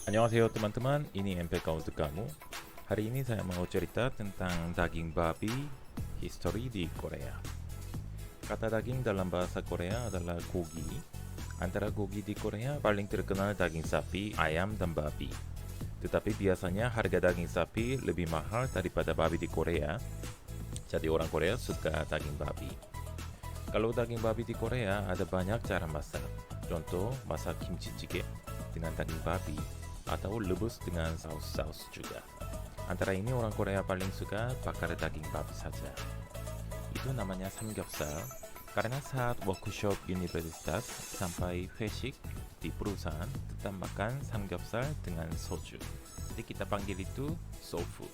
Annyeonghaseyo teman-teman, ini MPK untuk kamu. Hari ini saya mau cerita tentang daging babi, history di Korea. Kata daging dalam bahasa Korea adalah gogi. Antara gogi di Korea paling terkenal daging sapi, ayam, dan babi. Tetapi biasanya harga daging sapi lebih mahal daripada babi di Korea. Jadi orang Korea suka daging babi. Kalau daging babi di Korea ada banyak cara masak. Contoh, masak kimchi jjigae dengan daging babi atau rebus dengan saus-saus juga. Antara ini orang Korea paling suka bakar daging babi saja. Itu namanya samgyeopsal karena saat workshop universitas sampai 회식 di perusahaan tetap makan samgyeopsal dengan soju. Jadi kita panggil itu soul food.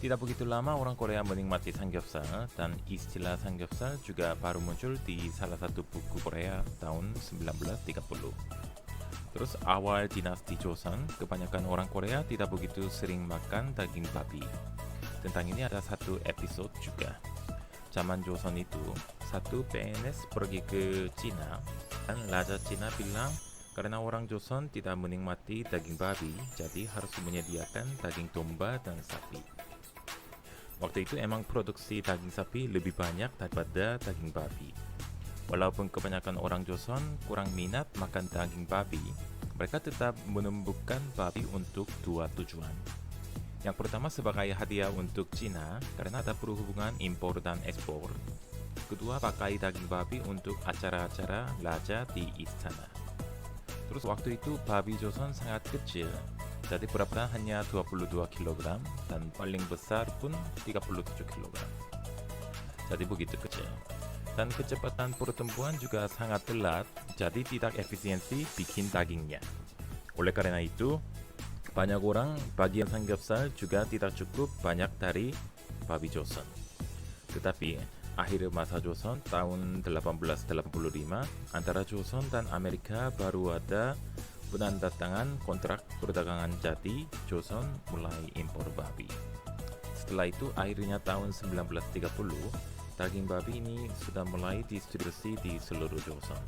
Tidak begitu lama orang Korea menikmati samgyeopsal dan istilah samgyeopsal juga baru muncul di salah satu buku Korea tahun 1930. Terus awal dinasti Joseon, kebanyakan orang Korea tidak begitu sering makan daging babi. Tentang ini ada satu episode juga. Zaman Joseon itu, satu PNS pergi ke Cina dan Raja Cina bilang karena orang Joseon tidak menikmati daging babi, jadi harus menyediakan daging domba dan sapi. Waktu itu emang produksi daging sapi lebih banyak daripada daging babi. Walaupun kebanyakan orang Joseon kurang minat makan daging babi, mereka tetap menumbuhkan babi untuk dua tujuan. Yang pertama sebagai hadiah untuk Cina karena ada perhubungan impor dan ekspor. Kedua pakai daging babi untuk acara-acara raja di istana. Terus waktu itu babi Joseon sangat kecil, jadi beratnya hanya 22 kg dan paling besar pun 37 kg. Jadi begitu kecil. Dan kecepatan pertumbuhan juga sangat telat, jadi tidak efisiensi bikin dagingnya. Oleh karena itu, banyak orang bagian samgyeopsal juga tidak cukup banyak dari babi Joseon. Tetapi, akhir masa Joseon tahun 1885, antara Joseon dan Amerika baru ada penandatangan kontrak perdagangan, jadi Joseon mulai impor babi. Setelah itu, akhirnya tahun 1930, daging babi ini sudah mulai distribusi di seluruh Joseon.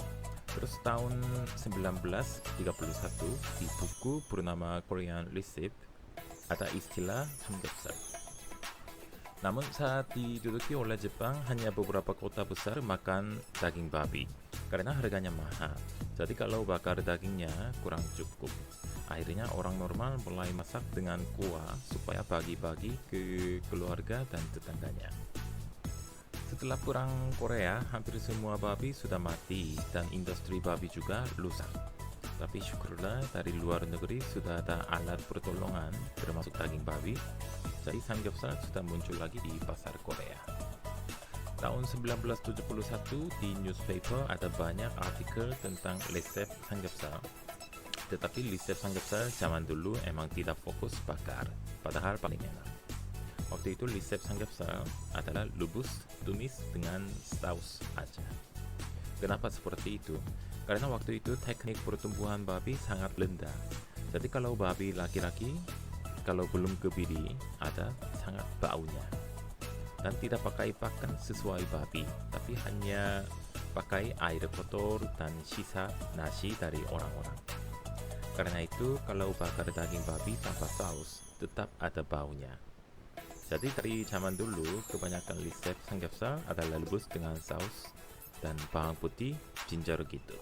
Terus tahun 1931 di buku bernama Korean Recipe ada istilah samgyeopsal. Namun saat diduduki oleh Jepang hanya beberapa kota besar makan daging babi karena harganya mahal. Jadi kalau bakar dagingnya kurang cukup. Akhirnya orang normal mulai masak dengan kuah supaya bagi-bagi ke keluarga dan tetangganya. Setelah perang Korea, hampir semua babi sudah mati dan industri babi juga rusak. Tapi syukurlah dari luar negeri sudah ada alat pertolongan termasuk daging babi. Jadi samgyeopsal sudah muncul lagi di pasar Korea. Tahun 1971 di newspaper ada banyak artikel tentang resep samgyeopsal. Tetapi resep samgyeopsal zaman dulu emang tidak fokus bakar, padahal paling enak. Waktu itu resep samgyeopsal adalah rebus, tumis dengan saus aja. Kenapa seperti itu? Karena waktu itu teknik pertumbuhan babi sangat rendah. Jadi kalau babi laki-laki, kalau belum kebiri, ada sangat baunya. Dan tidak pakai pakan sesuai babi, tapi hanya pakai air kotor dan sisa nasi dari orang-orang. Karena itu kalau bakar daging babi tanpa saus, tetap ada baunya. Jadi dari zaman dulu, kebanyakan resep samgyeopsal adalah rebus dengan saus dan bawang putih, ginger gitu.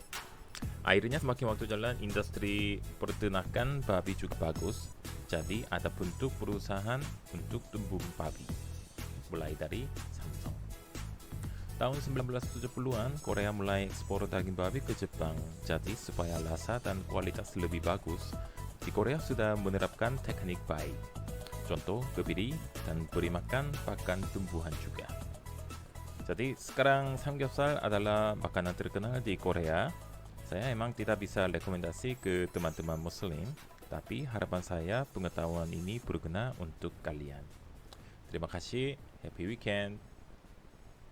Akhirnya semakin waktu jalan, industri peternakan babi juga bagus. Jadi ada bentuk perusahaan untuk tumbuh babi, mulai dari Samsung. Tahun 1970-an, Korea mulai ekspor daging babi ke Jepang. Jadi supaya rasa dan kualitas lebih bagus, di Korea sudah menerapkan teknik baik. Contoh, kebiri dan beri makan pakan tumbuhan juga. Jadi sekarang samgyeopsal adalah makanan terkenal di Korea. Saya emang tidak bisa rekomendasi ke teman-teman muslim, tapi harapan saya pengetahuan ini berguna untuk kalian. Terima kasih, happy weekend.